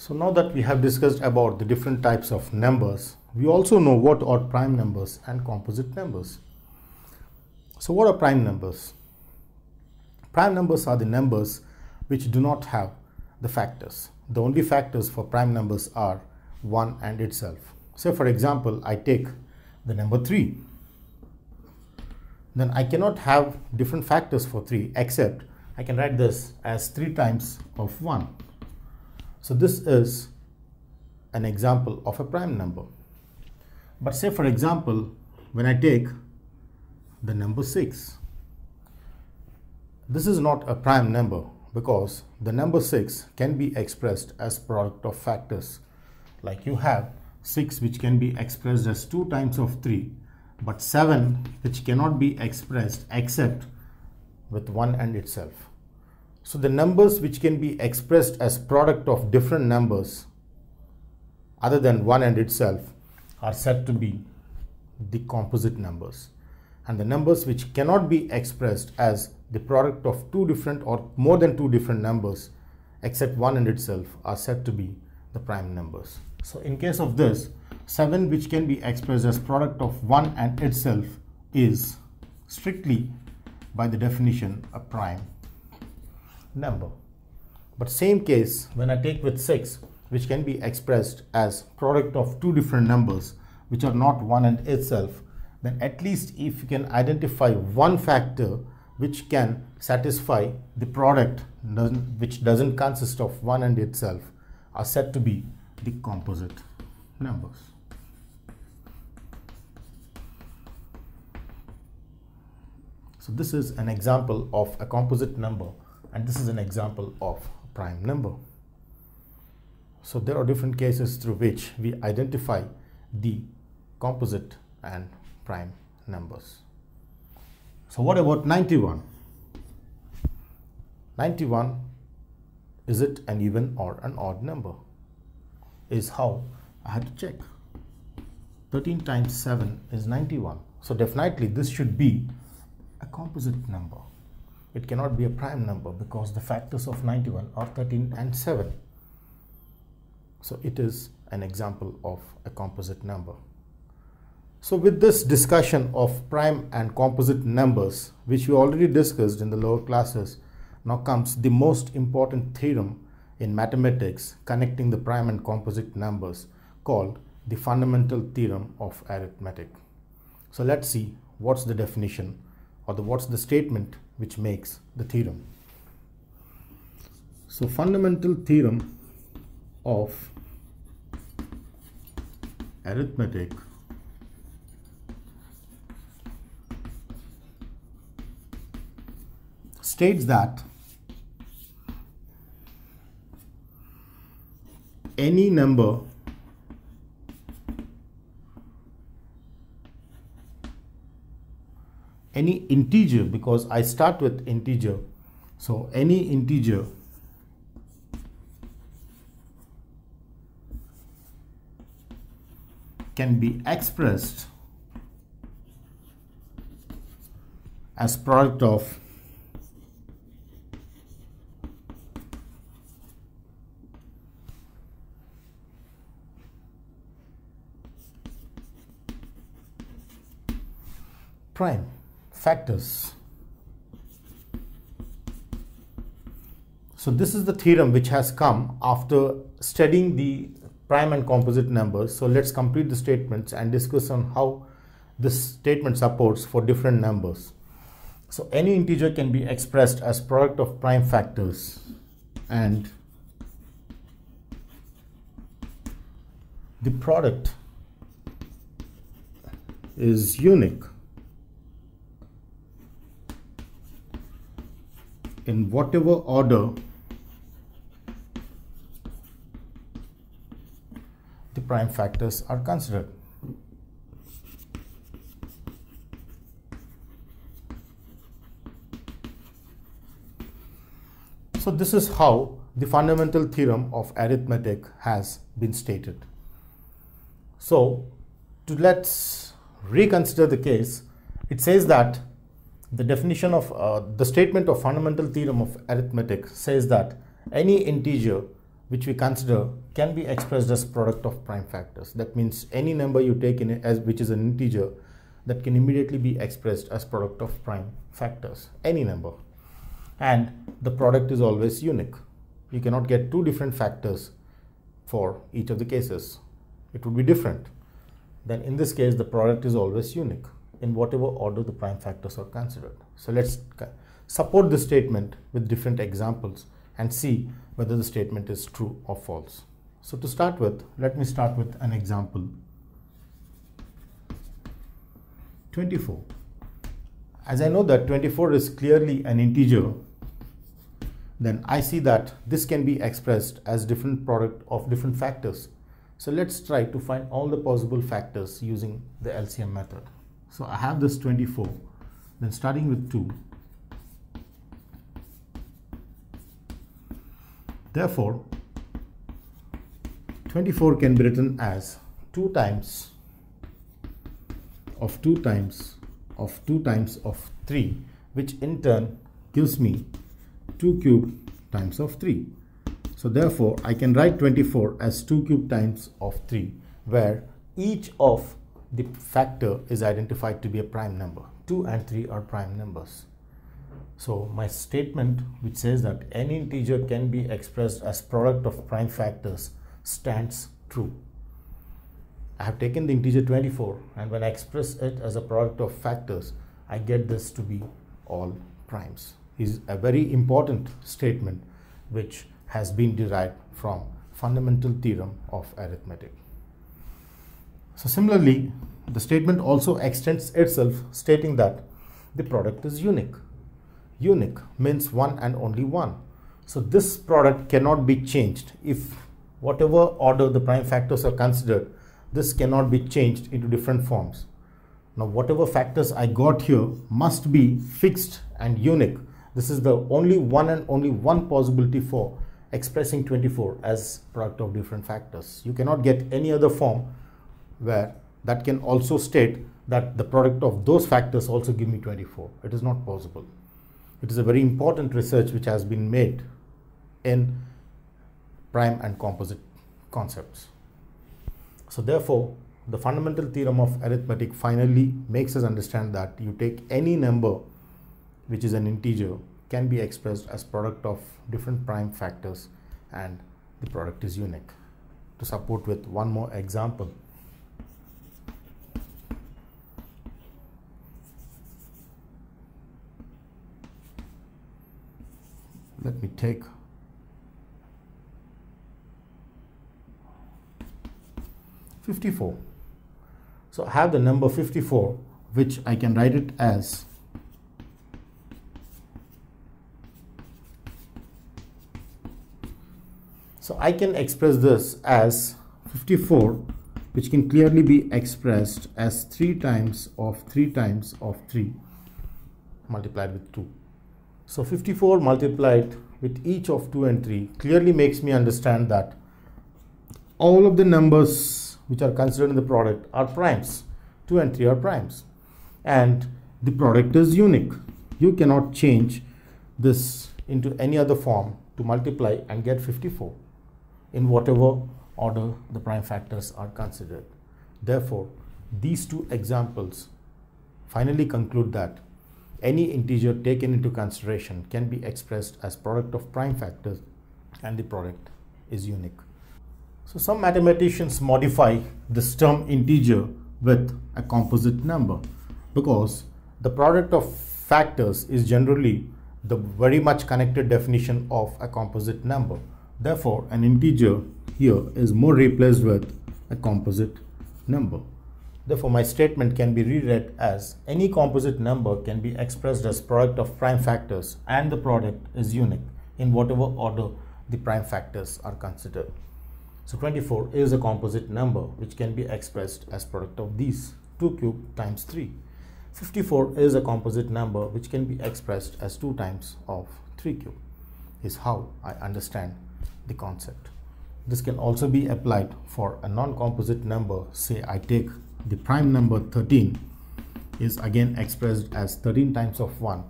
So now that we have discussed about the different types of numbers, we also know what are prime numbers and composite numbers. So what are prime numbers? Prime numbers are the numbers which do not have the factors. The only factors for prime numbers are 1 and itself. So for example, I take the number 3. Then I cannot have different factors for 3 except I can write this as 3 times of 1. So this is an example of a prime number. But say for example, when I take the number 6, this is not a prime number because the number 6 can be expressed as product of factors. Like you have 6 which can be expressed as 2 times of 3, but 7 which cannot be expressed except with 1 and itself. So the numbers which can be expressed as product of different numbers other than 1 and itself are said to be the composite numbers. And the numbers which cannot be expressed as the product of 2 different or more than 2 different numbers except 1 and itself are said to be the prime numbers. So in case of this, 7 which can be expressed as product of 1 and itself is strictly by the definition a prime number. But same case when I take with 6 which can be expressed as product of 2 different numbers which are not 1 and itself, then at least if you can identify one factor which can satisfy the product which doesn't consist of 1 and itself are said to be the composite numbers. So this is an example of a composite number and this is an example of a prime number. So there are different cases through which we identify the composite and prime numbers. So what about 91? 91, is it an even or an odd number? Is how I had to check. 13 times 7 is 91. So definitely this should be a composite number. It cannot be a prime number because the factors of 91 are 13 and 7. So it is an example of a composite number. So with this discussion of prime and composite numbers, which we already discussed in the lower classes, now comes the most important theorem in mathematics connecting the prime and composite numbers, called the fundamental theorem of arithmetic. So let's see what's the definition or what's the statement which makes the theorem. So fundamental theorem of arithmetic states that any number any integer, because I start with integer, so any integer can be expressed as product of prime factors. So this is the theorem which has come after studying the prime and composite numbers. So let's complete the statements and discuss on how this statement supports for different numbers. So any integer can be expressed as product of prime factors and the product is unique in whatever order the prime factors are considered. So this is how the fundamental theorem of arithmetic has been stated. So let's reconsider the case. It says that the definition of the statement of fundamental theorem of arithmetic says that any integer which we consider can be expressed as product of prime factors. That means any number you take in it as which is an integer that can immediately be expressed as product of prime factors, any number. And the product is always unique. You cannot get two different factors for each of the cases. It would be different. Then in this case, the product is always unique in whatever order the prime factors are considered. So let's support this statement with different examples and see whether the statement is true or false. So to start with, let me start with an example. 24. As I know that 24 is clearly an integer, then I see that this can be expressed as different product of different factors. So let's try to find all the possible factors using the LCM method. So I have this 24, then starting with 2. Therefore, 24 can be written as 2 times of 2 times of 2 times of 3, which in turn gives me 2 cubed times of 3. So therefore, I can write 24 as 2 cubed times of 3, where each of the factor is identified to be a prime number. 2 and 3 are prime numbers. So my statement which says that any integer can be expressed as product of prime factors stands true. I have taken the integer 24, and when I express it as a product of factors, I get this to be all primes. This is a very important statement which has been derived from fundamental theorem of arithmetic. So similarly, the statement also extends itself, stating that the product is unique. Unique means one and only one. So this product cannot be changed. If whatever order the prime factors are considered, this cannot be changed into different forms. Now whatever factors I got here must be fixed and unique. This is the only one and only one possibility for expressing 24 as product of different factors. You cannot get any other form where that can also state that the product of those factors also give me 24. It is not possible. It is a very important research which has been made in prime and composite concepts. So therefore, the fundamental theorem of arithmetic finally makes us understand that you take any number which is an integer can be expressed as product of different prime factors and the product is unique. To support with one more example. Let me take 54. So I have the number 54, which I can write it as so I can express this as 54, which can clearly be expressed as 3 times of 3 times of 3 multiplied with 2. So 54 multiplied with each of 2 and 3 clearly makes me understand that all of the numbers which are considered in the product are primes. 2 and 3 are primes. And the product is unique. You cannot change this into any other form to multiply and get 54 in whatever order the prime factors are considered. Therefore, these two examples finally conclude that any integer taken into consideration can be expressed as product of prime factors and the product is unique. So some mathematicians modify this term integer with a composite number because the product of factors is generally the very much connected definition of a composite number. Therefore, an integer here is more replaced with a composite number. Therefore, my statement can be reread as any composite number can be expressed as product of prime factors and the product is unique in whatever order the prime factors are considered. So 24 is a composite number which can be expressed as product of these 2 cubed times 3. 54 is a composite number which can be expressed as 2 times of 3 cubed. Is how I understand the concept. This can also be applied for a non-composite number. Say I take the prime number 13 is again expressed as 13 times of 1